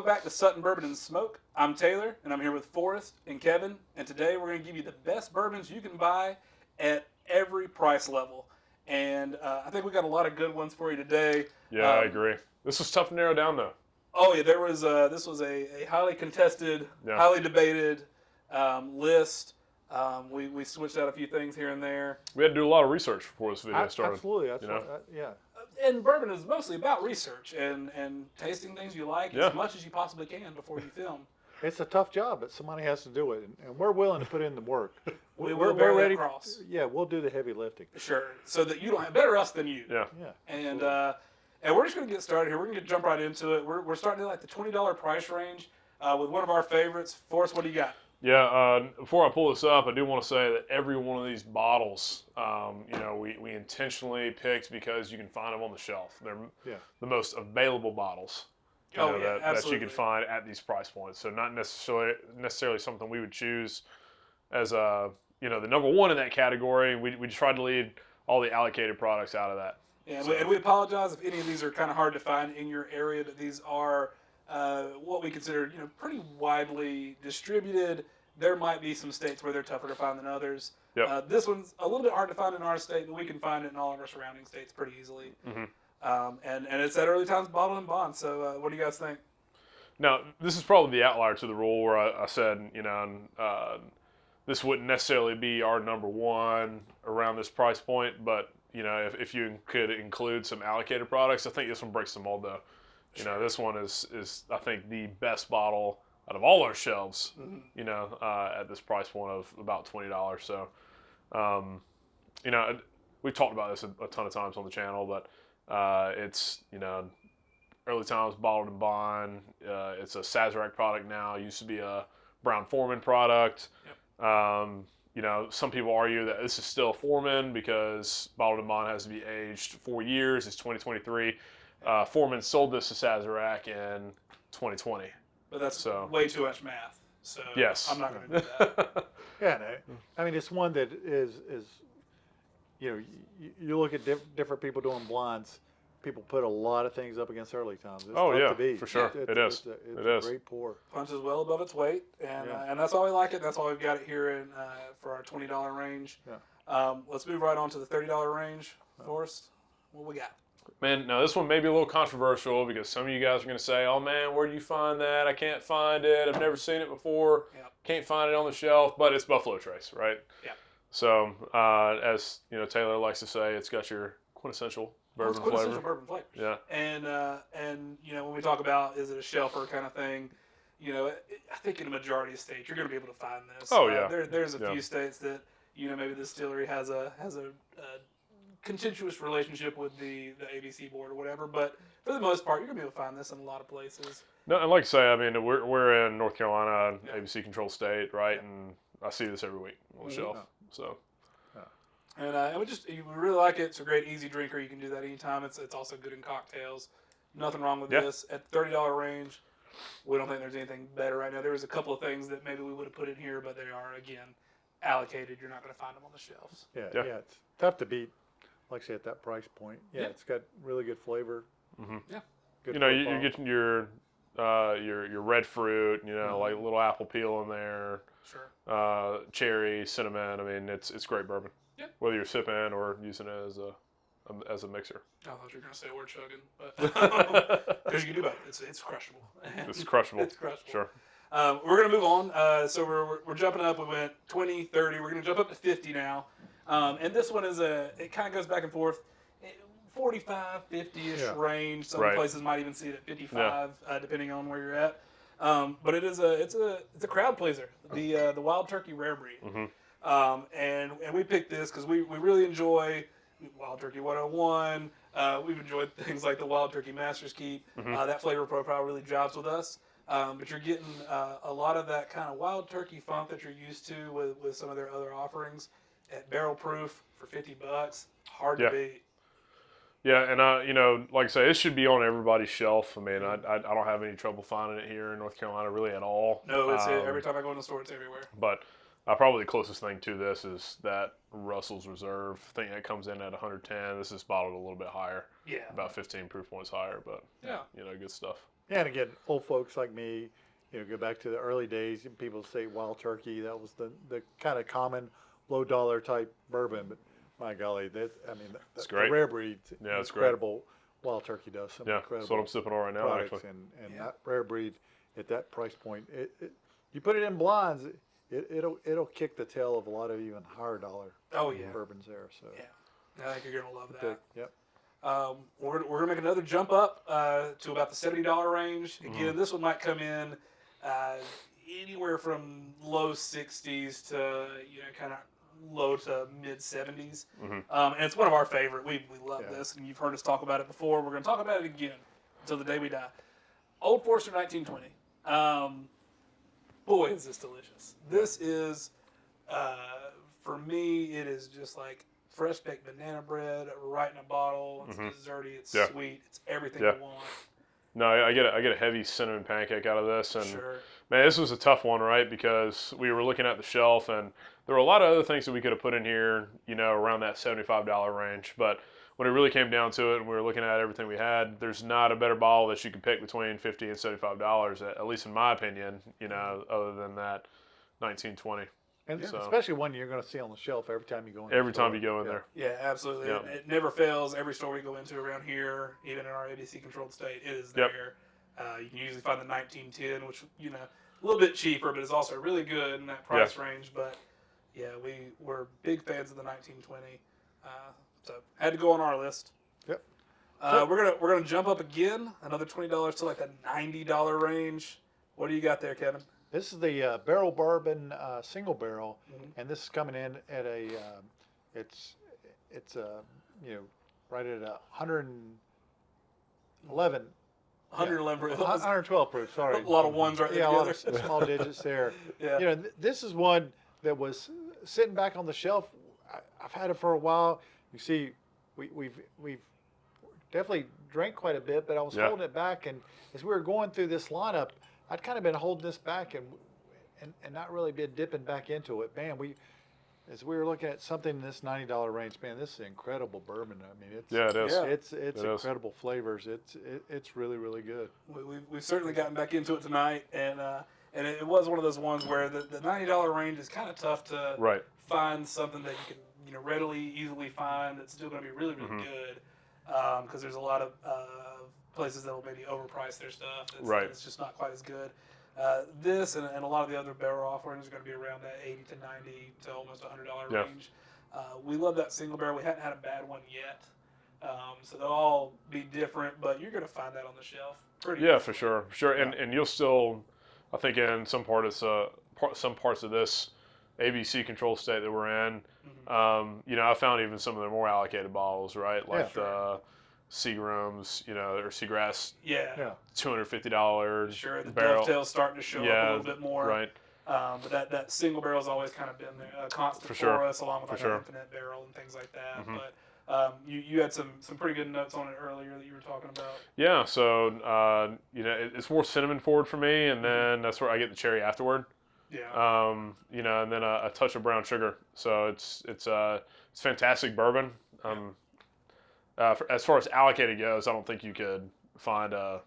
back to Sutton Bourbon and Smoke. I'm Taylor, and I'm here with Forrest and Kevin. And today we're going to give you the best bourbons you can buy at every price level. And I think we got a lot of good ones for you today. Yeah, I agree. This was tough to narrow down, though. Oh yeah, this was a highly contested, highly debated list. We switched out a few things here and there. We had to do a lot of research before this video started. Absolutely, that's yeah. And bourbon is mostly about research and tasting things you like as much as you possibly can before you film. It's a tough job, but somebody has to do it, and we're willing to put in the work. We're ready. Yeah, we'll do the heavy lifting. Sure, so that you don't have better us than you. Yeah. And we're just going to get started here. We're going to jump right into it. We're starting at like the $20 price range with one of our favorites. Forrest, what do you got? Yeah, before I pull this up, I do want to say that every one of these bottles, we intentionally picked because you can find them on the shelf. They're the most available bottles that you can find at these price points. So not necessarily something we would choose as the number one in that category. We tried to leave all the allocated products out of that. Yeah, and we apologize if any of these are kind of hard to find in your area, but these are what we consider, pretty widely distributed. There might be some states where they're tougher to find than others. Yep. This one's a little bit hard to find in our state, but we can find it in all of our surrounding states pretty easily. Mm-hmm. And it's at Early Times Bottled and Bond. So what do you guys think? Now, this is probably the outlier to the rule where I said, this wouldn't necessarily be our number one around this price point, but if you could include some allocated products, I think this one breaks the mold, though. This one is I think the best bottle out of all our shelves. At this price point of about $20. So, we've talked about this a ton of times on the channel, but it's Early Times Bottled and Bond. It's a Sazerac product now. It used to be a Brown-Forman product. Yep. Some people argue that this is still Foreman because Bottled and Bond has to be aged 4 years. It's 2023. Foreman sold this to Sazerac in 2020. But that's way too much math. So yes. I'm not going to do that. Yeah, no. I mean, it's one that is you look at different people doing blinds. People put a lot of things up against Early Times. It's tough to beat. For sure. It is. It's a great pour. Punches well above its weight, and that's why we like it. That's why we've got it here for our $20 range. Yeah. Let's move right on to the $30 range. Forrest, what we got? Man, now this one may be a little controversial because some of you guys are going to say, oh man, where do you find that? I can't find it. I've never seen it before. Yep. Can't find it on the shelf, but it's Buffalo Trace, right? Yeah. So, as Taylor likes to say, it's got your quintessential bourbon flavor. Bourbon flavors. Yeah. And when we talk about is it a shelfer kind of thing, I think in a majority of states you're going to be able to find this. Oh yeah. There's a few states that maybe the distillery has a contentious relationship with the ABC board or whatever, but for the most part, you're gonna be able to find this in a lot of places. No, and like I say, I mean, we're in North Carolina, ABC controlled state, right? Yeah. And I see this every week on the shelf. So. And we really like it. It's a great easy drinker. You can do that anytime. It's also good in cocktails. Nothing wrong with this. At the $30 range, we don't think there's anything better right now. There was a couple of things that maybe we would have put in here, but they are again allocated. You're not going to find them on the shelves. Yeah, it's tough to beat. Like I say, at that price point, it's got really good flavor. Mm-hmm. Yeah, good. You're getting your red fruit, like a little apple peel in there. Sure. Cherry, cinnamon. I mean, it's great bourbon. Yeah. Whether you're sipping or using it as a mixer. I thought you were going to say we're chugging, but because you can do both. It's crushable. It's crushable. It's crushable. Sure. We're going to move on. So we're jumping up. We went 20, 30. We're going to jump up to 50 now. And this one it kind of goes back and forth, 45, 50-ish range. Some places might even see it at 55, depending on where you're at. But it's a crowd pleaser, the Wild Turkey Rare Breed. Mm-hmm. And we picked this because we really enjoy Wild Turkey 101. We've enjoyed things like the Wild Turkey Master's Keep. Mm-hmm. That flavor profile really jives with us. But you're getting a lot of that kind of Wild Turkey funk that you're used to with some of their other offerings. At barrel proof for $50, hard to beat. Yeah, and like I say, this should be on everybody's shelf. I mean, I don't have any trouble finding it here in North Carolina really at all. No, it's every time I go in the store, it's everywhere. But probably the closest thing to this is that Russell's Reserve. I think that comes in at 110. This is bottled a little bit higher. Yeah. About 15 proof points higher, but good stuff. Yeah, and again, old folks like me, go back to the early days. And people say Wild Turkey. That was the kind of common low dollar type bourbon. But my golly, It's the great. rare breed, Yeah, it's great. incredible. Wild Turkey does some Yeah, that's what incredible I'm sipping on right now, products, actually. and Yeah. that rare breed at that price point, you put it in blinds, it'll kick the tail of a lot of even higher dollar Oh yeah. bourbons there. So Yeah. I think you're gonna love that. yep. We're gonna make another jump up to about the $70 range. Again, this one might come in uh, anywhere from low 60s to kind of low to mid 70s. And it's one of our favorite. We love Yeah. this, and you've heard us talk about it before. We're gonna talk about it again until the day we die. Old Forester 1920. Boy, is this delicious. This is, for me, it is just like fresh baked banana bread right in a bottle. It's desserty, it's Yeah. sweet, it's everything Yeah. you want. No, I get a heavy cinnamon pancake out of this, and Sure. man, this was a tough one, right? Because we were looking at the shelf, and there were a lot of other things that we could have put in here, around that $75 range. But when it really came down to it, and we were looking at everything we had, there's not a better bottle that you could pick between $50 and $75, at least in my opinion. Other than that 1920. And Yeah. especially one you're going to see on the shelf every time you go in. Every the store. time you go in Yeah. there. Yeah, absolutely. Yeah. It never fails. Every store we go into around here, even in our ABC controlled state, it is Yep. there. You can usually find the 1910, which a little bit cheaper, but is also really good in that price range. But yeah, we're big fans of the 1920, so had to go on our list. Yep. We're gonna jump up again, another $20 to like the $90 range. What do you got there, Kevin? This is the barrel bourbon single barrel, and this is coming in at a it's right at 111. 111 proof. 112 proof. Sorry. A lot of ones right there Yeah, a lot together. of small digits there. Yeah. This is one that was sitting back on the shelf. I've had it for a while. You see, we've definitely drank quite a bit, but I was holding it back, and as we were going through this lineup, I'd kind of been holding this back and not really been dipping back into it. Man, as we were looking at something in this $90 range, man, this is incredible bourbon. I mean, it's Yeah, it is. Yeah. it's It is. incredible flavors. It's really really good. We've certainly gotten back into it tonight, and it was one of those ones where the $90 range is kind of tough to Right. find something that you can readily, easily find that's still going to be really, really good, because there's a lot of places that will maybe overprice their stuff. It's just not quite as good. This and a lot of the other barrel offerings are going to be around that $80 to $90 to almost $100 Yeah. range. We love that single barrel. We hadn't had a bad one yet, so they'll all be different, but you're going to find that on the shelf. Pretty Yeah, easily. for sure. And you'll still, I think, in some parts of this ABC control state that we're in, I found even some of the more allocated bottles, right? Like the Seagrams, or Seagrass, Yeah. $250 Sure, the barrel. dovetail's starting to show up a little bit more. Right. But that single barrel's always kind of been there, constant For sure. us, along with For like sure. an infinite barrel and things like that. But you had some pretty good notes on it earlier that you were talking about. Yeah, so it's more cinnamon forward for me, and then that's where I get the cherry afterward. Yeah. And then a touch of brown sugar. So it's fantastic bourbon. As far as allocated goes, I don't think you could find a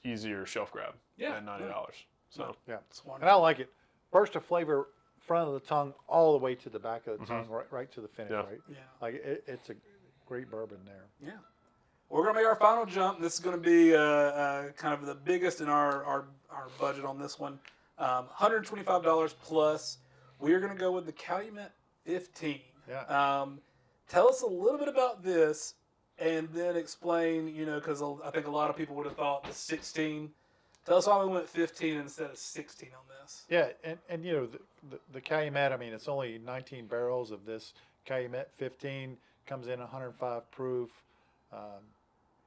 easier shelf grab than $90. So Yeah, It's and wonderful. I like it. Burst of flavor, front of the tongue, all the way to the back of the tongue, right to the finish. Yeah. Right. Yeah. Like it's a great bourbon there. Yeah. We're going to make our final jump. This is going to be kind of the biggest in our budget on this one. $125 plus. We are going to go with the Calumet 15. Yeah. Tell us a little bit about this, and then explain, because I think a lot of people would have thought the 16. Tell us why we went 15 instead of 16 on this. Yeah, and the Calumet. I mean, it's only 19 barrels of this Calumet 15. Comes in 105 proof,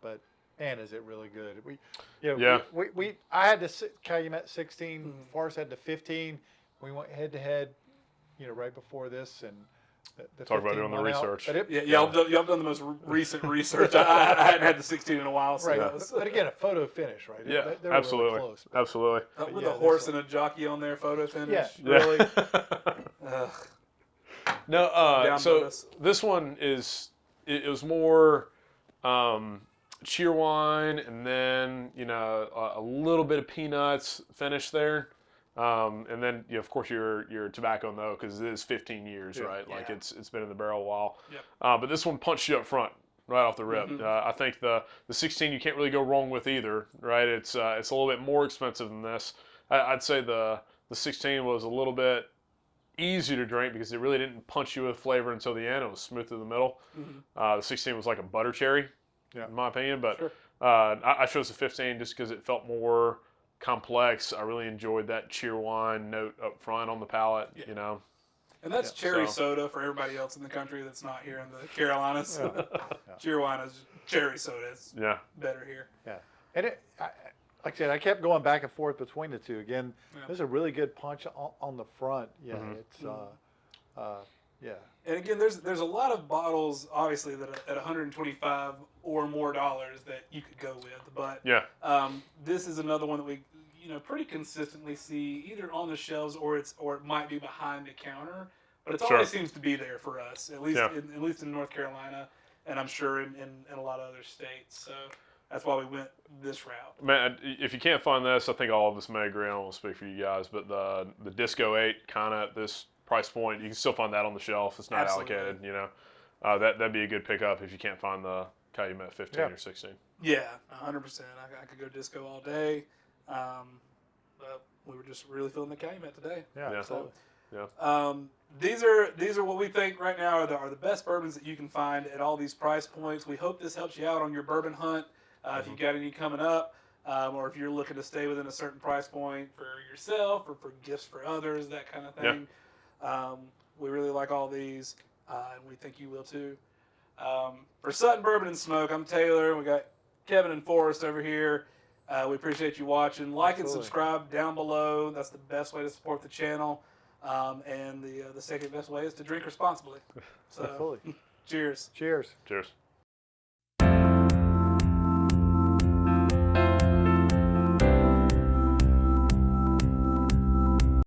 but man, is it really good? I had the Calumet 16. Forrest had the 15. We went head to head, right before this, and the Talk about 15 doing the won out. research. But Y'all have done the most recent research. I hadn't had the 16 in a while, so right. that was, But again, a photo finish, right? Yeah, They were absolutely. Really close. Absolutely. with yeah, a horse this and a jockey on there, photo finish. Yeah. Really? Yeah. No, Down so bonus. this one it was more cheer wine, and then a little bit of peanuts finish there. And then, of course, your tobacco in the oak, because it is 15 years, right? Like it's been in the barrel a while. Yep. But this one punched you up front right off the rip. I think the 16 you can't really go wrong with either, right? It's a little bit more expensive than this. I'd say the 16 was a little bit easier to drink because it really didn't punch you with flavor until the end. It was smooth through the middle. The 16 was like a butter cherry, in my opinion. But Sure. I chose the 15 just because it felt more complex. I really enjoyed that cheer wine note up front on the palate, And that's cherry soda for everybody else in the country that's not here in the Carolinas. Cheer wine is cherry soda. It's better here. Yeah. And like I said, I kept going back and forth between the two. Again, there's a really good punch on the front. Yeah, it's yeah. And again, there's a lot of bottles, obviously, that at $125 or more that you could go with. But this is another one that we pretty consistently see either on the shelves or it might be behind the counter. But it always seems to be there for us, at least in North Carolina, and I'm sure in a lot of other states. So that's why we went this route. Man, if you can't find this, I think all of us may agree. I don't want to speak for you guys, but the Disco 8 kind of at this price point, you can still find that on the shelf. It's not allocated, that'd be a good pickup if you can't find the Calumet 15 or 16. Yeah, 100%. I could go Disco all day, but we were just really feeling the Calumet today. Yeah, absolutely. These are what we think right now are the best bourbons that you can find at all these price points. We hope this helps you out on your bourbon hunt. If you've got any coming up, or if you're looking to stay within a certain price point for yourself or for gifts for others, that kind of thing. We really like all these, and we think you will too. For Sutton Bourbon and Smoke, I'm Taylor. We got Kevin and Forrest over here. We appreciate you watching. Like and subscribe down below. That's the best way to support the channel. And the second best way is to drink responsibly. So, Absolutely. Cheers. Cheers. Cheers.